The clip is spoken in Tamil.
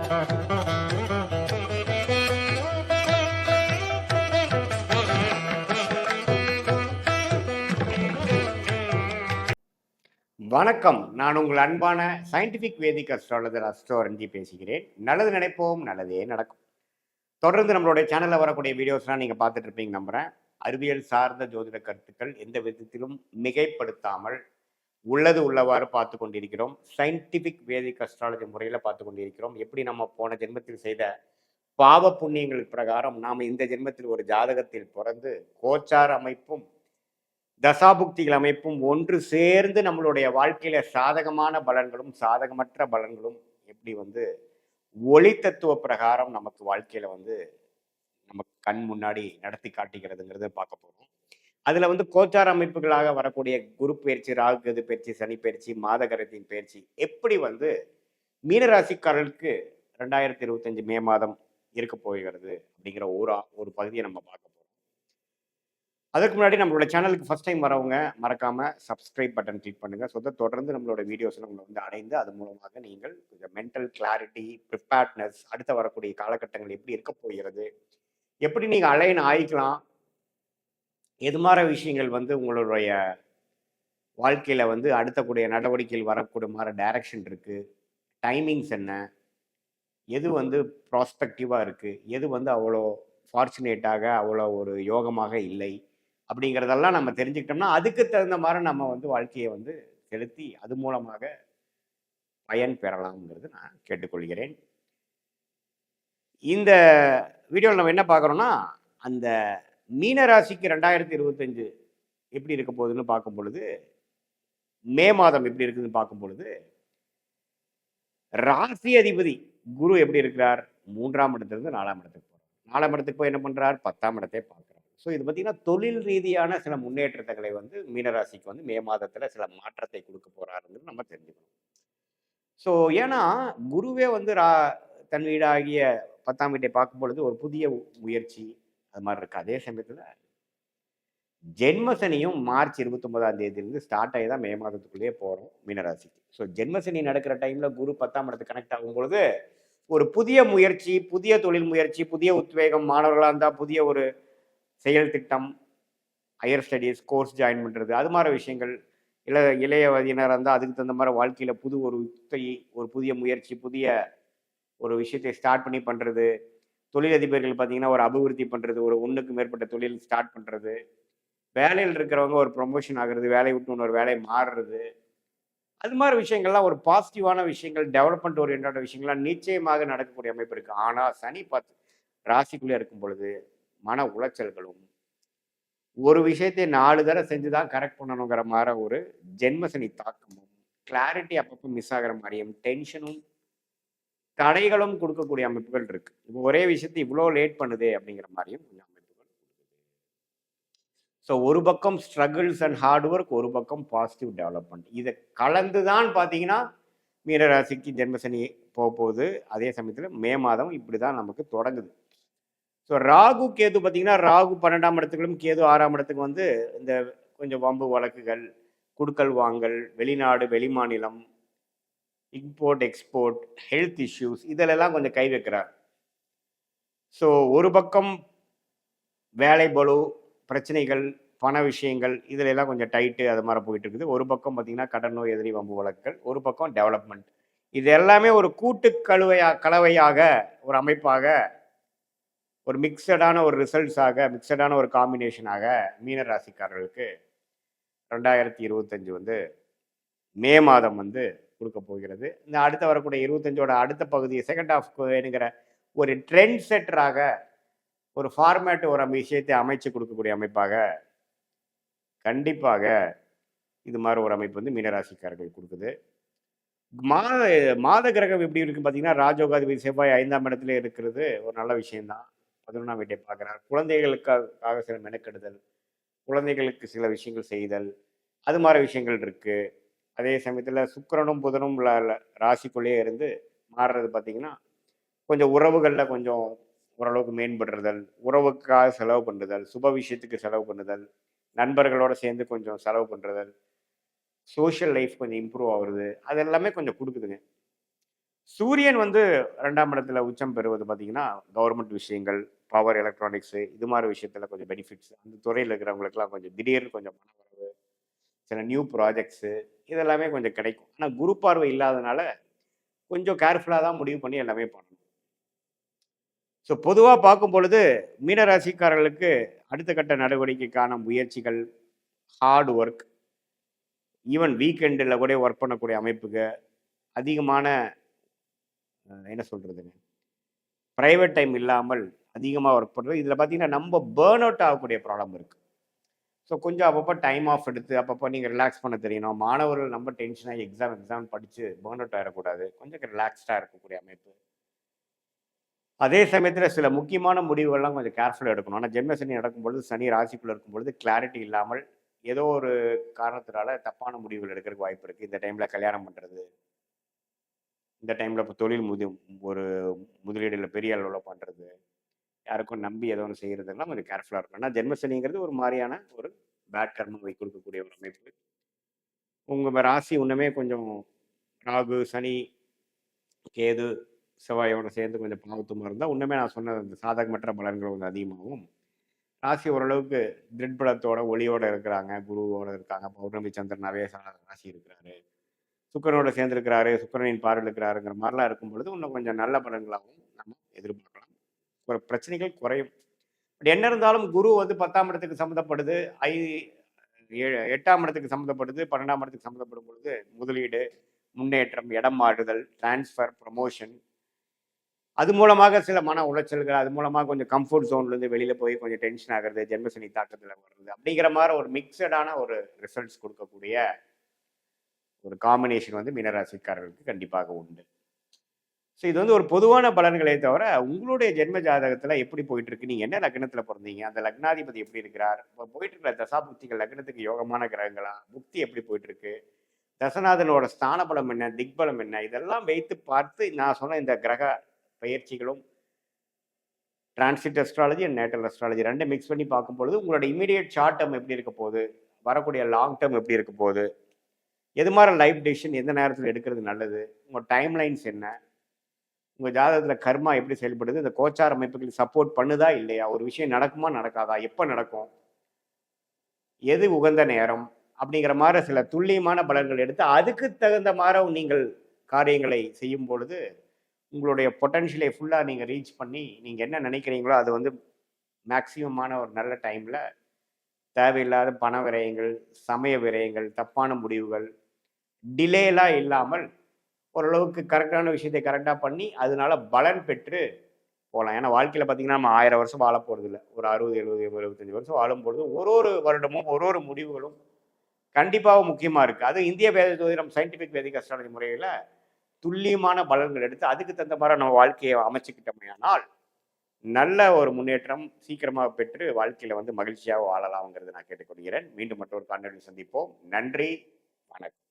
வணக்கம். நான் உங்கள் அன்பான சயின்டிஃபிக் வேதிக் அஸ்ட்ராலஜர் அஸ்ட்ரோ ரஞ்சி பேசுகிறேன். நல்லது நினைப்போம், நல்லதே நடக்கும். தொடர்ந்து நம்மளுடைய சேனல்ல வரக்கூடிய வீடியோஸ்லாம் நீங்க பார்த்துட்டு இருப்பீங்க நம்புறேன். அறிவியல் சார்ந்த ஜோதிட கருத்துக்கள் எந்த விதத்திலும் மிகைப்படுத்தாமல் உள்ளது உள்ளவாறு பார்த்து கொண்டிருக்கிறோம். சயின்டிஃபிக் வேதிக் அஸ்ட்ராலஜி முறையில் பார்த்து கொண்டிருக்கிறோம். எப்படி நம்ம போன ஜென்மத்தில் செய்த பாவ புண்ணியங்கள் பிரகாரம் நாம் இந்த ஜென்மத்தில் ஒரு ஜாதகத்தில் பிறந்து கோச்சார அமைப்பும் தசாபுக்திகள் அமைப்பும் ஒன்று சேர்ந்து நம்மளுடைய வாழ்க்கையில சாதகமான பலன்களும் சாதகமற்ற பலன்களும் எப்படி ஒளி தத்துவ பிரகாரம் நமக்கு வாழ்க்கையில நமக்கு கண் முன்னாடி நடத்தி காட்டுகிறதுங்கிறத பார்க்க போறோம். அதுல கோச்சார அமைப்புகளாக வரக்கூடிய குரு பயிற்சி, ராகு கேது பயிற்சி, சனி பயிற்சி, மாதகரத்தின் பயிற்சி எப்படி மீனராசிக்காரர்களுக்கு 2025 மே மாதம் இருக்க போகிறது அப்படிங்கிற ஒரு பகுதியை நம்ம பார்க்க போறோம். அதுக்கு முன்னாடி நம்மளோட சேனலுக்கு ஃபர்ஸ்ட் டைம் வரவங்க மறக்காம சப்ஸ்கிரைப் பட்டன் கிளிக் பண்ணுங்க. தொடர்ந்து நம்மளோட வீடியோஸ் உங்களை அடைந்து அது மூலமாக நீங்கள் கொஞ்சம் மென்டல் கிளாரிட்டி, ப்ரிப்பேர்ட்னஸ், அடுத்த வரக்கூடிய காலகட்டங்கள் எப்படி இருக்க போகிறது, எப்படி நீங்க அலைன் ஆயிக்கலாம், எது மாதிரி விஷயங்கள் உங்களுடைய வாழ்க்கையில அடுத்தக்கூடிய நடவடிக்கைகள் வரக்கூடிய மாதிரி டைரக்ஷன் இருக்கு, டைமிங்ஸ் என்ன, எது ப்ராஸ்பெக்டிவா இருக்கு, எது அவ்வளோ ஃபார்ச்சுனேட்டாக அவ்வளோ ஒரு யோகமாக இல்லை அப்படிங்கிறதெல்லாம் நம்ம தெரிஞ்சுக்கிட்டோம்னா அதுக்கு தகுந்த மாதிரி நம்ம வாழ்க்கையை செலுத்தி அது மூலமாக பயன் பெறலாம்ங்கிறது நான் கேட்டுக்கொள்கிறேன். இந்த வீடியோவில் நம்ம என்ன பார்க்குறோம்னா, அந்த மீனராசிக்கு 2025 எப்படி இருக்க போகுதுன்னு பார்க்கும் பொழுது, மே மாதம் எப்படி இருக்குதுன்னு பார்க்கும் பொழுது, ராசி அதிபதி குரு எப்படி இருக்கிறார், 3ஆம் இடத்திலிருந்து 4ஆம் இடத்துக்கு போகிறார். 4ஆம் இடத்துக்கு போய் என்ன பண்ணுறார், 10ஆம் இடத்தை பார்க்குறார். ஸோ இது பார்த்தீங்கன்னா தொழில் ரீதியான சில முன்னேற்றங்களை மீனராசிக்கு மே மாதத்தில் சில மாற்றத்தை கொடுக்க போறாருன்னு நம்ம தெரிஞ்சுக்கணும். ஸோ ஏன்னா குருவே தன் வீடாகிய 10ஆம் வீட்டை பார்க்கும் பொழுது ஒரு புதிய முயற்சி அது மாதிரி இருக்கு. அதே சமயத்தில் ஜென்மசனியும் மார்ச் 29ஆம் தேதியிலிருந்து ஸ்டார்ட் ஆகி தான் மே மாதத்துக்குள்ளேயே போகிறோம் மீனராசிக்கு. ஸோ ஜென்மசனி நடக்கிற டைம்ல குரு 10ஆம் இடத்துக்கு கனெக்ட் ஆகும் பொழுது ஒரு புதிய முயற்சி, புதிய தொழில் முயற்சி, புதிய உத்வேகம், மாணவர்களாக இருந்தால் புதிய ஒரு செயல் திட்டம், ஹையர் ஸ்டடீஸ், கோர்ஸ் ஜாயின் பண்ணுறது, அது மாதிரி விஷயங்கள், இளைய வயதினராக இருந்தால் அதுக்கு தகுந்த மாதிரி வாழ்க்கையில் புது ஒரு ஒரு புதிய முயற்சி, புதிய ஒரு விஷயத்தை ஸ்டார்ட் பண்ணி பண்ணுறது, தொழிலதிபர்கள் பார்த்தீங்கன்னா ஒரு அபிவிருத்தி பண்ணுறது, ஒரு ஒன்றுக்கு மேற்பட்ட தொழில் ஸ்டார்ட் பண்ணுறது, வேலையில் இருக்கிறவங்க ஒரு ப்ரொமோஷன் ஆகுறது, வேலையை விட்டு இன்னொரு வேலையை மாறுறது, அது மாதிரி விஷயங்கள்லாம் ஒரு பாசிட்டிவான விஷயங்கள், டெவலப்மெண்ட் ஓரியன்டான விஷயங்கள்லாம் நிச்சயமாக நடக்கக்கூடிய அமைப்பு இருக்குது. ஆனால் சனி ராசிக்குள்ளே இருக்கும் பொழுது மன உளைச்சல்களும், ஒரு விஷயத்தை 4 தடவை செஞ்சுதான் கரெக்ட் பண்ணணுங்கிற மாதிரி ஒரு ஜென்மசனி தாக்கமும், கிளாரிட்டி அப்பப்போ மிஸ் ஆகிற மாதிரியும், டென்ஷனும் தடைகளும் கொடுக்கக்கூடிய அமைப்புகள் இருக்கு. இப்போ ஒரே விஷயத்தை இவ்வளோ லேட் பண்ணுதே அப்படிங்கிற மாதிரியும் அமைப்புகள். ஸோ ஒரு பக்கம் ஸ்ட்ரகிள்ஸ் அண்ட் ஹார்ட் ஒர்க், ஒரு பக்கம் பாசிட்டிவ் டெவலப்மெண்ட், இதை கலந்து தான் பார்த்தீங்கன்னா மீனராசிக்கு ஜென்மசனி போகுது. அதே சமயத்தில் மே மாதம் இப்படி தான் நமக்கு தொடங்குது. ஸோ ராகு கேது பார்த்தீங்கன்னா ராகு 12ஆம் இடத்துக்கும் கேது 6ஆம் இடத்துக்கு இந்த கொஞ்சம் வம்பு வழக்குகள், குடுக்கல் வாங்கல், வெளிநாடு வெளிமாநிலம், இம்போர்ட் எக்ஸ்போர்ட், ஹெல்த் இஷ்யூஸ் இதிலெல்லாம் கொஞ்சம் கை வைக்கிறார். ஸோ ஒரு பக்கம் வேலை பளு பிரச்சனைகள், பண விஷயங்கள் இதில் எல்லாம் கொஞ்சம் டைட்டு அது மாதிரி போயிட்டு இருக்குது. ஒரு பக்கம் பார்த்தீங்கன்னா கடன் நோய், எதிரி, வம்பு வழக்குகள், ஒரு பக்கம் டெவலப்மெண்ட், இது எல்லாமே ஒரு கூட்டு கலவையாக ஒரு அமைப்பாக ஒரு மிக்சடான ஒரு ரிசல்ட்ஸாக, மிக்சடான ஒரு காம்பினேஷனாக மீனராசிக்காரர்களுக்கு 2025 மே மாதம் கொடுக்க போகிறது. இந்த அடுத்த வரக்கூடிய 25ஓட அடுத்த பகுதி செகண்ட் ஆஃப் வேணுங்கிற ஒரு ட்ரெண்ட் செட்டராக ஒரு ஃபார்மேட், ஒரு விஷயத்தை அமைச்சு கொடுக்கக்கூடிய அமைப்பாக கண்டிப்பாக இது மாதிரி ஒரு அமைப்பு மீனராசிக்காரர்கள் கொடுக்குது. மாத கிரகம் எப்படி இருக்குன்னு பார்த்தீங்கன்னா, ராஜோகாதிபதி செவ்வாய் 5ஆம் இடத்துல இருக்கிறது ஒரு நல்ல விஷயம்தான். 11ஆம் வீட்டை பார்க்குறார். குழந்தைகளுக்காக சில மெனக்கெடுதல், குழந்தைகளுக்கு சில விஷயங்கள் செய்தல், அது மாதிரி விஷயங்கள் இருக்கு. அதே சமயத்தில் சுக்கிரனும் புதனும் ராசிக்குள்ளேயே இருந்து மாறுறது பார்த்தீங்கன்னா கொஞ்சம் உறவுகளில் கொஞ்சம் ஓரளவுக்கு மேம்படுறதல், உறவுக்காக செலவு பண்ணுறதல், சுப விஷயத்துக்கு செலவு பண்ணுதல், நண்பர்களோட சேர்ந்து கொஞ்சம் செலவு பண்ணுறதல், சோஷியல் லைஃப் கொஞ்சம் இம்ப்ரூவ் ஆகுறது, அது எல்லாமே கொஞ்சம் கொடுக்குதுங்க. சூரியன் வந்து 2ஆம் இடத்துல உச்சம் பெறுவது பார்த்தீங்கன்னா, கவர்மெண்ட் விஷயங்கள், பவர் எலக்ட்ரானிக்ஸ் இது மாரி விஷயத்துல கொஞ்சம் பெனிஃபிட்ஸ். அந்த துறையில இருக்கிறவங்களுக்கெல்லாம் கொஞ்சம் திடீர்னு கொஞ்சம் பணவரவு, சில நியூ ப்ராஜெக்ட்ஸு இதெல்லாமே கொஞ்சம் கிடைக்கும். ஆனா குரு பார்வை இல்லாதனால கொஞ்சம் கேர்ஃபுல்லா தான் முடிவு பண்ணி எல்லாமே பண்ணணும். ஸோ பொதுவா பார்க்கும் பொழுது, மீன ராசிக்காரர்களுக்கு அடுத்த கட்ட நடவடிக்கைக்கான முயற்சிகள், ஹார்ட் ஒர்க், ஈவன் வீக்கெண்டுல கூட ஒர்க் பண்ணக்கூடிய அமைப்புக, அதிகமான என்ன சொல்றதுங்க, பிரைவேட் டைம் இல்லாமல் அதிகமா ஒர்க் பண்றது. இதில பார்த்தீங்கன்னா, நம்ம பர்ன் அவுட் ஆகக்கூடிய ப்ராப்ளம் இருக்கு. ஸோ கொஞ்சம் அப்பப்போ டைம் ஆஃப் எடுத்து, அப்பப்போ நீங்க ரிலாக்ஸ் பண்ண தெரியணும். மாணவர்கள் ரொம்ப டென்ஷன் ஆகி எக்ஸாம் படிச்சு பர்ன் அவுட் ஆயிறக்கூடாது. கொஞ்சம் ரிலாக்ஸ்டா இருக்கக்கூடிய அமைப்பு. அதே சமயத்தில சில முக்கியமான முடிவுகள்லாம் கொஞ்சம் கேர்ஃபுல்லா எடுக்கணும். ஆனா ஜென்ம சனி நடக்கும்பொழுது, சனி ராசிக்குள்ள இருக்கும்பொழுது கிளாரிட்டி இல்லாமல், ஏதோ ஒரு காரணத்தினால தப்பான முடிவுகள் எடுக்கிறதுக்கு வாய்ப்பு இருக்கு. இந்த டைம்ல கல்யாணம் பண்றது, இந்த டைம்ல இப்போ தொழில் ஒரு முதலீடுல பெரிய அளவுல பண்றது, யாருக்கும் நம்பி ஏதோ ஒண்ணு செய்றதெல்லாம் கொஞ்சம் கேர்ஃபுல்லா இருக்கணும். ஏன்னா ஜென்ம சனிங்கிறது ஒரு மாரியான ஒரு பேட் கர்மாவை கொடுக்கக்கூடிய ஒரு அமைப்பு. உங்க ராசி இன்னுமே கொஞ்சம் ராகு, சனி, கேது, செவ்வாயோட சேர்ந்து கொஞ்சம் பாவத்துவமா இருந்தா, இன்னுமே நான் சொன்ன அந்த சாதகமற்ற பலன்கள் கொஞ்சம் அதிகமாகும். ராசி ஓரளவுக்கு திரிபலத்தோட, ஒளியோட இருக்கிறாங்க. குருவோட இருக்காங்க. பௌர்ணமி சந்திரனாவே ராசி இருக்கிறாரு. சுக்கிரனோட சேர்ந்திருக்கிறாரு. சுக்கிரனின் பார்வையில் இருக்கிறாருங்கிற மாரிலாம் இருக்கும் பொழுது, இன்னும் கொஞ்சம் நல்ல பலன்களாகவும் நம்ம எதிர்பார்க்கலாம். ஒரு பிரச்சனைகள் குறையும். பட் என்ன இருந்தாலும் குரு வந்து 10ஆம் இடத்துக்கு சம்மந்தப்படுது. 8ஆம் இடத்துக்கு சம்மந்தப்படுது. 12ஆம் இடத்துக்கு சம்மந்தப்படும் பொழுது, முதலீடு, முன்னேற்றம், இடம் மாறுதல், டிரான்ஸ்ஃபர், ப்ரமோஷன் அது மூலமாக சில மன உளைச்சல்கள், அது மூலமா கொஞ்சம் கம்ஃபோர்ட் ஜோன்லேருந்து வெளியில போய் கொஞ்சம் டென்ஷன் ஆகுறது, ஜென்மசனி தாக்கத்துல வர்றது, அப்படிங்கிற மாரி ஒரு மிக்சடான ஒரு ரிசல்ட்ஸ் கொடுக்கக்கூடிய ஒரு காம்பினேஷன் வந்து மீனராசிக்காரர்களுக்கு கண்டிப்பாக உண்டு. ஸோ இது வந்து ஒரு பொதுவான பலன்களே தவிர, உங்களுடைய ஜென்ம ஜாதகத்துல எப்படி போயிட்டு இருக்கு? நீங்க என்ன லக்னத்துல பொறந்தீங்க? அந்த லக்னாதிபதி எப்படி இருக்கிறார்? இப்போ போயிட்டு இருக்கிற தசாபுக்திகள் லக்னத்துக்கு யோகமான கிரகங்களா? புக்தி எப்படி போயிட்டு இருக்கு? தசநாதனோட ஸ்தான பலம் என்ன? திக்பலம் என்ன? இதெல்லாம் வைத்து பார்த்து நான் சொன்ன இந்த கிரக பயிற்சிகளும் transit astrology and natal astrology 2 mix பண்ணி பார்க்கும்பொழுது உங்களோட இமீடியட் ஷார்ட் டேர்ம் எப்படி இருக்க போகுது, வரக்கூடிய லாங் டேர்ம் எப்படி இருக்க போகுது, எது மாதிரி லைஃப் டெசிஷன் எந்த நேரத்தில் எடுக்கிறது நல்லது, உங்கள் டைம் லைன்ஸ் என்ன, உங்கள் ஜாதகத்தில் கர்மா எப்படி செயல்படுது, இந்த கோச்சார அமைப்புகளுக்கு சப்போர்ட் பண்ணுதா இல்லையா, ஒரு விஷயம் நடக்குமா நடக்காதா, எப்போ நடக்கும், எது உகந்த நேரம் அப்படிங்கிற மாதிரி சில துல்லியமான பலன்கள் எடுத்து அதுக்கு தகுந்த மாதிரி நீங்கள் காரியங்களை செய்யும் பொழுது உங்களுடைய பொட்டன்ஷியலை ஃபுல்லாக நீங்கள் ரீச் பண்ணி நீங்கள் என்ன நினைக்கிறீங்களோ அது வந்து மேக்சிமமான ஒரு நல்ல டைமில் தேவையில்லாத பண விரயங்கள், சமய விரயங்கள், தப்பான முடிவுகள், டிலேலாம் இல்லாமல் ஓரளவுக்கு கரெக்டான விஷயத்தை கரெக்டாக பண்ணி அதனால பலன் பெற்று போகலாம். ஏன்னா வாழ்க்கையில் பார்த்தீங்கன்னா நம்ம 1000 வருஷம் வாழ போகிறது இல்லை. ஒரு 60, 70, 75 வருஷம் வாழும்பொழுது ஒரு வருடமும் ஒரு முடிவுகளும் கண்டிப்பாக முக்கியமாக இருக்குது. அது இந்திய வேத ஜோதிடம் சயின்டிஃபிக் வேதிக் அஸ்ட்ராலஜி முறையில் துல்லியமான பலன்கள் எடுத்து அதுக்கு தகுந்த மாதிரி நம்ம வாழ்க்கையை அமைச்சுக்கிட்டோமையானால் நல்ல ஒரு முன்னேற்றம் சீக்கிரமாக பெற்று வாழ்க்கையில வந்து மகிழ்ச்சியாக வாழலாம்ங்கிறது நான் கேட்டுக்கொள்கிறேன். மீண்டும் மற்றொரு காணொளியில் சந்திப்போம். நன்றி, வணக்கம்.